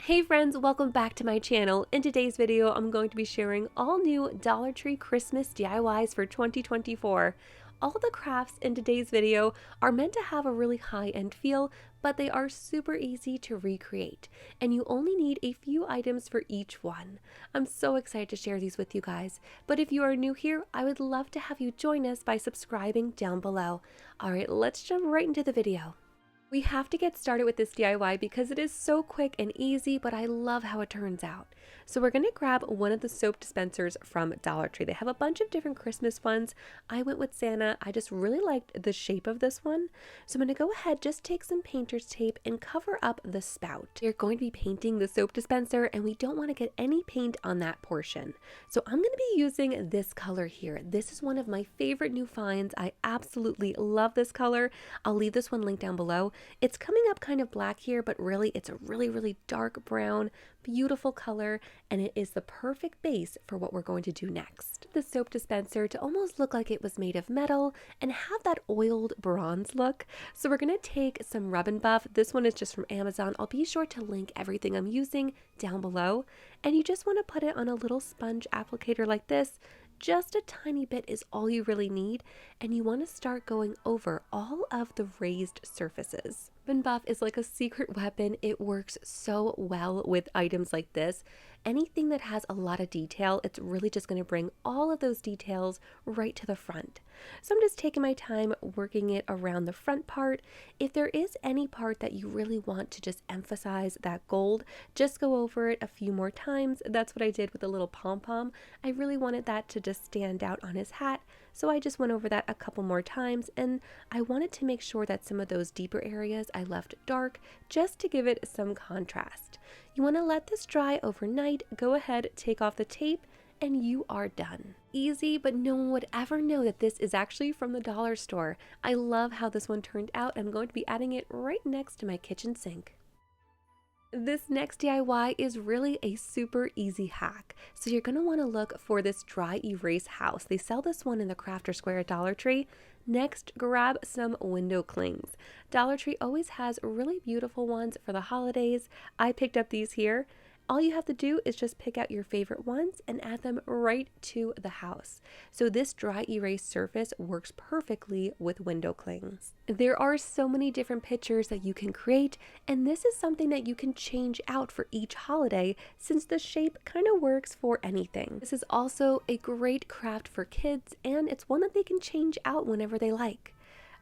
Hey friends, welcome back to my channel. In today's video, I'm going to be sharing all new Dollar Tree Christmas DIYs for 2024. All the crafts in today's video are meant to have a really high-end feel, but they are super easy to recreate, and you only need a few items for each one. I'm so excited to share these with you guys, but if you are new here, I would love to have you join us by subscribing down below. Alright, let's jump right into the video. We have to get started with this DIY because it is so quick and easy, but I love how it turns out. So we're going to grab one of the soap dispensers from Dollar Tree. They have a bunch of different Christmas ones. I went with Santa. I just really liked the shape of this one. So I'm going to go ahead, just take some painter's tape and cover up the spout. You're going to be painting the soap dispenser and we don't want to get any paint on that portion. So I'm going to be using this color here. This is one of my favorite new finds. I absolutely love this color. I'll leave this one linked down below. It's coming up kind of black here, but really it's a really dark brown, beautiful color, and it is the perfect base for what we're going to do next. The soap dispenser to almost look like it was made of metal and have that oiled bronze look. So we're going to take some Rub and Buff. This one is just from Amazon. I'll be sure to link everything I'm using down below. And you just want to put it on a little sponge applicator like this. Just a tiny bit is all you really need, and you want to start going over all of the raised surfaces. Rub and Buff is like a secret weapon. It works so well with items like this. Anything that has a lot of detail, it's really just going to bring all of those details right to the front. So I'm just taking my time working it around the front part. If there is any part that you really want to just emphasize that gold, just go over it a few more times. That's what I did with the little pom-pom. I really wanted that to just stand out on his hat, so I just went over that a couple more times, and I wanted to make sure that some of those deeper areas I left dark just to give it some contrast. You want to let this dry overnight. Go ahead, take off the tape, and you are done. Easy, but no one would ever know that this is actually from the dollar store. I love how this one turned out. I'm going to be adding it right next to my kitchen sink. This next DIY is really a super easy hack. So you're going to want to look for this dry erase house. They sell this one in the Crafter Square at Dollar Tree. Next, grab some window clings. Dollar Tree always has really beautiful ones for the holidays. I picked up these here. All you have to do is just pick out your favorite ones and add them right to the house. So this dry erase surface works perfectly with window clings. There are so many different pictures that you can create, and this is something that you can change out for each holiday since the shape kind of works for anything. This is also a great craft for kids, and it's one that they can change out whenever they like.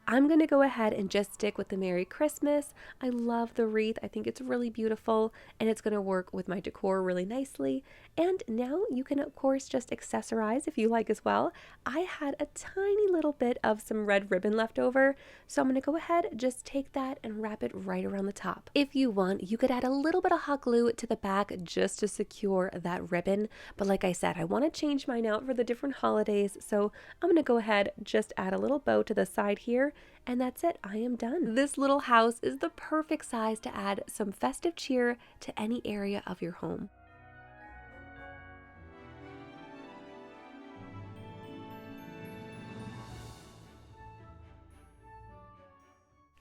I'm going to go ahead and just stick with the Merry Christmas. I love the wreath. I think it's really beautiful, and it's going to work with my decor really nicely. And now you can, of course, just accessorize if you like as well. I had a tiny little bit of some red ribbon left over, so I'm going to go ahead, just take that and wrap it right around the top. If you want, you could add a little bit of hot glue to the back just to secure that ribbon. But like I said, I want to change mine out for the different holidays, so I'm going to go ahead, just add a little bow to the side here. And that's it, I am done. This little house is the perfect size to add some festive cheer to any area of your home.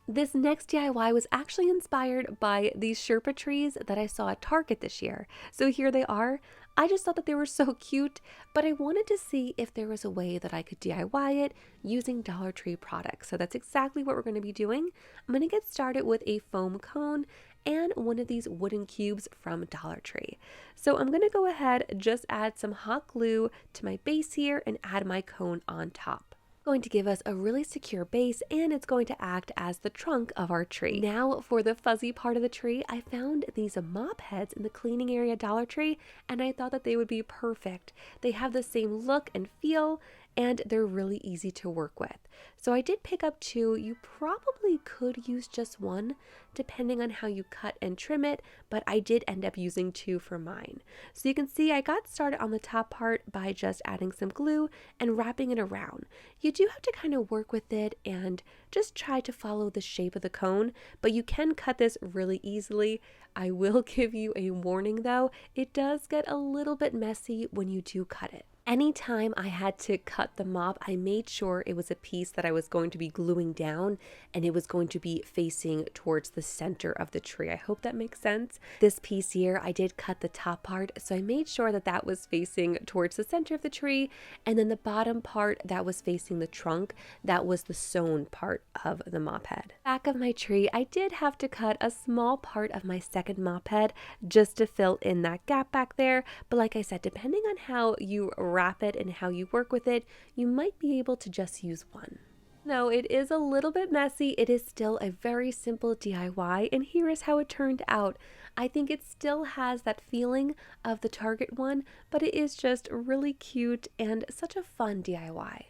This next DIY was actually inspired by these Sherpa trees that I saw at Target this year. So here they are. I just thought that they were so cute, but I wanted to see if there was a way that I could DIY it using Dollar Tree products. So that's exactly what we're going to be doing. I'm going to get started with a foam cone and one of these wooden cubes from Dollar Tree. So I'm going to go ahead, just add some hot glue to my base here and add my cone on top. Going to give us a really secure base, and it's going to act as the trunk of our tree. Now for the fuzzy part of the tree, I found these mop heads in the cleaning area at Dollar Tree, and I thought that they would be perfect. They have the same look and feel, and they're really easy to work with. So I did pick up two. You probably could use just one depending on how you cut and trim it, but I did end up using two for mine. So you can see I got started on the top part by just adding some glue and wrapping it around. You do have to kind of work with it and just try to follow the shape of the cone, but you can cut this really easily. I will give you a warning though, it does get a little bit messy when you do cut it. Anytime I had to cut the mop, I made sure it was a piece that I was going to be gluing down and it was going to be facing towards the center of the tree. I hope that makes sense. This piece here, I did cut the top part, so I made sure that that was facing towards the center of the tree, and then the bottom part that was facing the trunk, that was the sewn part of the mop head. Back of my tree, I did have to cut a small part of my second mop head just to fill in that gap back there, but like I said, depending on how you wrap it and how you work with it, you might be able to just use one. Now, it is a little bit messy. It is still a very simple DIY, and here is how it turned out. I think it still has that feeling of the Target one, but it is just really cute and such a fun DIY.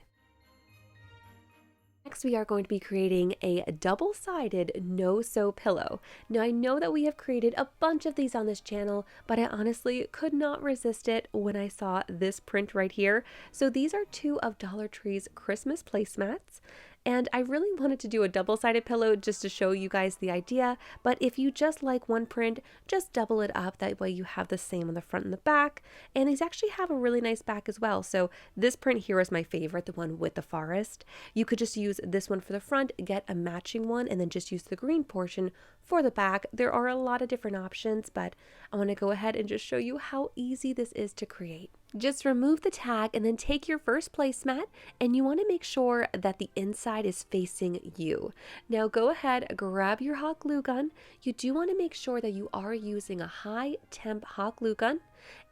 Next, we are going to be creating a double-sided no-sew pillow. Now, I know that we have created a bunch of these on this channel, but I honestly could not resist it when I saw this print right here. So these are two of Dollar Tree's Christmas placemats. And I really wanted to do a double-sided pillow just to show you guys the idea, but if you just like one print, just double it up. That way you have the same on the front and the back. And these actually have a really nice back as well. So this print here is my favorite, the one with the forest. You could just use this one for the front, get a matching one, and then just use the green portion for the back. There are a lot of different options, but I want to go ahead and just show you how easy this is to create. Just remove the tag and then take your first placemat, and you want to make sure that the inside is facing you. Now go ahead, grab your hot glue gun. You do want to make sure that you are using a high temp hot glue gun,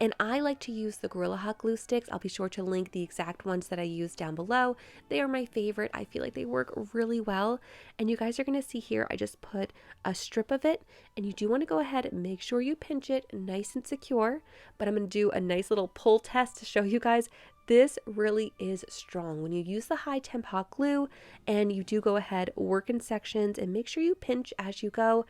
and I like to use the Gorilla Hot Glue sticks. I'll be sure to link the exact ones that I use down below. They are my favorite. I feel like they work really well, and you guys are going to see here I just put a strip of it, and you do want to go ahead and make sure you pinch it nice and secure, but I'm going to do a nice little pull test to show you guys. This really is strong when you use the high temp hot glue, and you do go ahead, work in sections, and make sure you pinch as you go.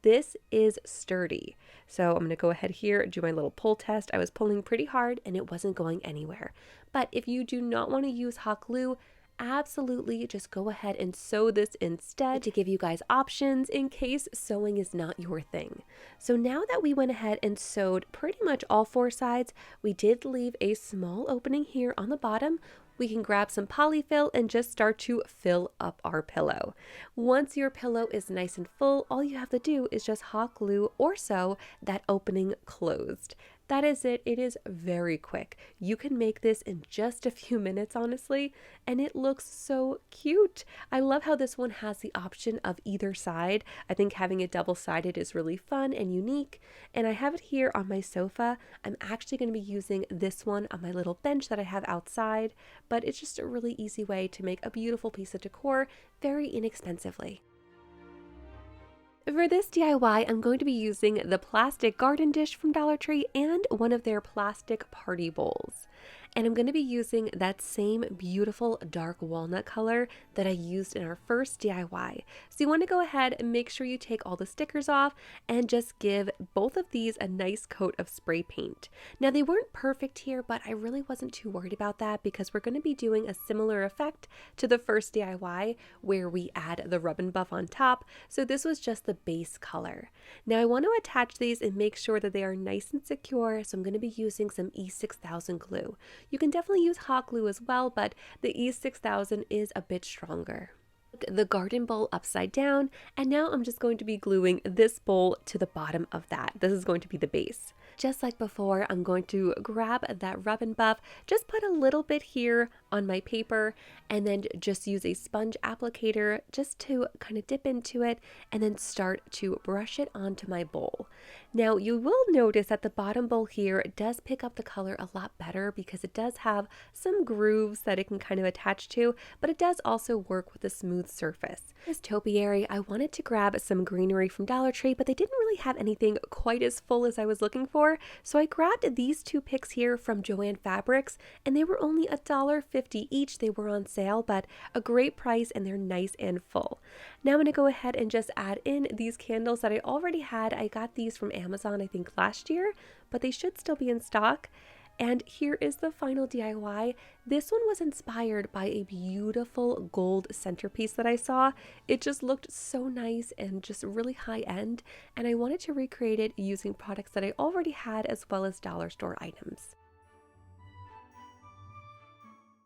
This is sturdy. So I'm going to go ahead here, do my little pull test. I was pulling pretty hard and it wasn't going anywhere. But if you do not want to use hot glue, absolutely just go ahead and sew this instead to give you guys options in case sewing is not your thing. So now that we went ahead and sewed pretty much all four sides, we did leave a small opening here on the bottom. We can grab some PolyFil and just start to fill up our pillow. Once your pillow is nice and full, all you have to do is just hot glue or sew that opening closed. That is it. It is very quick. You can make this in just a few minutes, honestly, and it looks so cute. I love how this one has the option of either side. I think having it double-sided is really fun and unique, and I have it here on my sofa. I'm actually going to be using this one on my little bench that I have outside, but it's just a really easy way to make a beautiful piece of decor very inexpensively. For this DIY, I'm going to be using the plastic garden dish from Dollar Tree and one of their plastic party bowls. And I'm going to be using that same beautiful dark walnut color that I used in our first DIY. So you want to go ahead and make sure you take all the stickers off and just give both of these a nice coat of spray paint. Now they weren't perfect here, but I really wasn't too worried about that because we're going to be doing a similar effect to the first DIY where we add the rub and buff on top. So this was just the base color. Now I want to attach these and make sure that they are nice and secure. So I'm going to be using some E6000 glue. You can definitely use hot glue as well, but the E6000 is a bit stronger. The garden bowl upside down, and now I'm just going to be gluing this bowl to the bottom of that. This is going to be the base. Just like before, I'm going to grab that rub and buff, just put a little bit here on my paper, and then just use a sponge applicator just to kind of dip into it and then start to brush it onto my bowl. Now you will notice that the bottom bowl here does pick up the color a lot better because it does have some grooves that it can kind of attach to, but it does also work with a smooth surface. This topiary, I wanted to grab some greenery from Dollar Tree, but they didn't really have anything quite as full as I was looking for, so I grabbed these two picks here from Joann Fabrics, and they were only $1.50 each. They were on sale, but a great price, and they're nice and full. Now I'm going to go ahead and just add in these candles that I already had. I got these from Amazon, I think last year, but they should still be in stock. And here is the final DIY. This one was inspired by a beautiful gold centerpiece that I saw. It just looked so nice and just really high end, and I wanted to recreate it using products that I already had as well as dollar store items.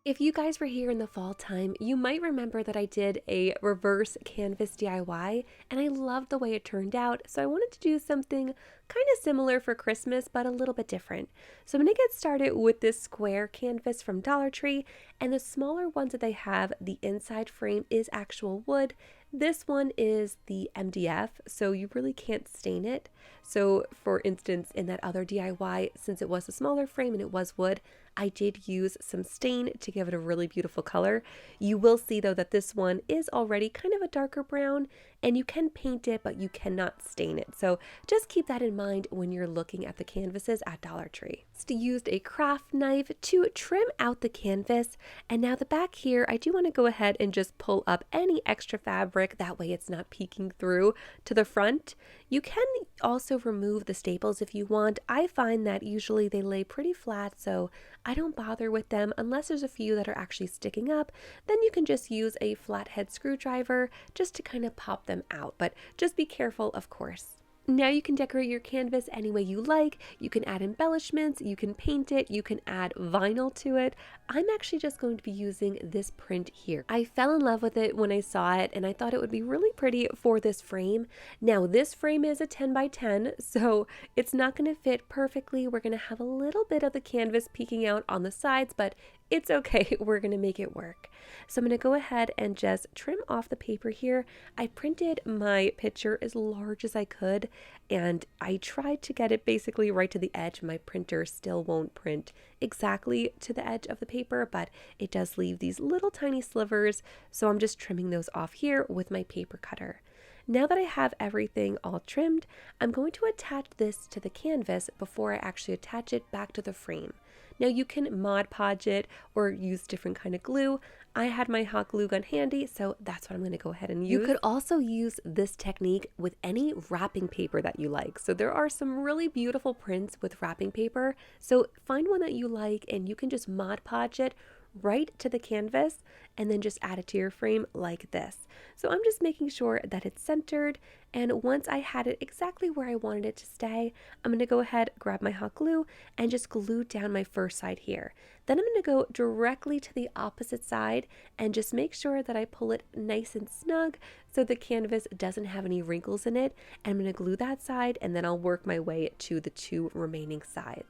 If you guys were here in the fall time, you might remember that I did a reverse canvas DIY and I loved the way it turned out, so I wanted to do something kind of similar for Christmas but a little bit different. So I'm going to get started with this square canvas from Dollar Tree, and the smaller ones that they have, the inside frame is actual wood. This one is the MDF, so you really can't stain it. So for instance, in that other DIY, since it was a smaller frame and it was wood, I did use some stain to give it a really beautiful color. You will see though that this one is already kind of a darker brown, and you can paint it, but you cannot stain it. So just keep that in mind when you're looking at the canvases at Dollar Tree. I used a craft knife to trim out the canvas, and now the back here, I do want to go ahead and just pull up any extra fabric, that way it's not peeking through to the front. You can also remove the staples if you want. I find that usually they lay pretty flat, so I don't bother with them unless there's a few that are actually sticking up. Then you can just use a flathead screwdriver just to kind of pop them out, but just be careful, of course. Now you can decorate your canvas any way you like. You can add embellishments, you can paint it, you can add vinyl to it. I'm actually just going to be using this print here. I fell in love with it when I saw it and I thought it would be really pretty for this frame. Now this frame is a 10 by 10, so it's not going to fit perfectly. We're going to have a little bit of the canvas peeking out on the sides, but it's okay, we're going to make it work. So I'm going to go ahead and just trim off the paper here. I printed my picture as large as I could, and I tried to get it basically right to the edge. My printer still won't print exactly to the edge of the paper, but it does leave these little tiny slivers, so I'm just trimming those off here with my paper cutter. Now that I have everything all trimmed, I'm going to attach this to the canvas before I actually attach it back to the frame. Now you can Mod Podge it or use different kind of glue. I had my hot glue gun handy, so that's what I'm going to go ahead and use. You could also use this technique with any wrapping paper that you like. So there are some really beautiful prints with wrapping paper. So find one that you like and you can just Mod Podge it right to the canvas and then just add it to your frame like this. So I'm just making sure that it's centered, and once I had it exactly where I wanted it to stay, I'm going to go ahead, grab my hot glue, and just glue down my first side here. Then I'm going to go directly to the opposite side and just make sure that I pull it nice and snug so the canvas doesn't have any wrinkles in it. And I'm going to glue that side, and then I'll work my way to the two remaining sides.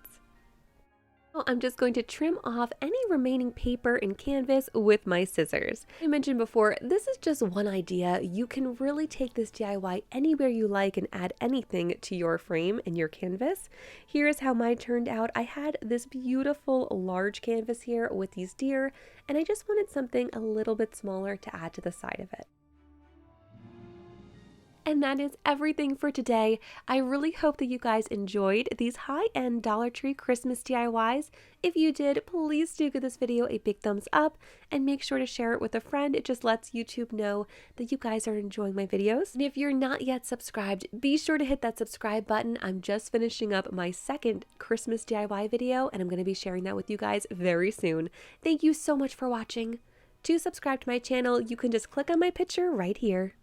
I'm just going to trim off any remaining paper and canvas with my scissors. I mentioned before, this is just one idea. You can really take this DIY anywhere you like and add anything to your frame and your canvas. Here's how mine turned out. I had this beautiful large canvas here with these deer, and I just wanted something a little bit smaller to add to the side of it. And that is everything for today. I really hope that you guys enjoyed these high-end Dollar Tree Christmas DIYs. If you did, please do give this video a big thumbs up and make sure to share it with a friend. It just lets YouTube know that you guys are enjoying my videos. And if you're not yet subscribed, be sure to hit that subscribe button. I'm just finishing up my second Christmas DIY video, and I'm going to be sharing that with you guys very soon. Thank you so much for watching. To subscribe to my channel, you can just click on my picture right here.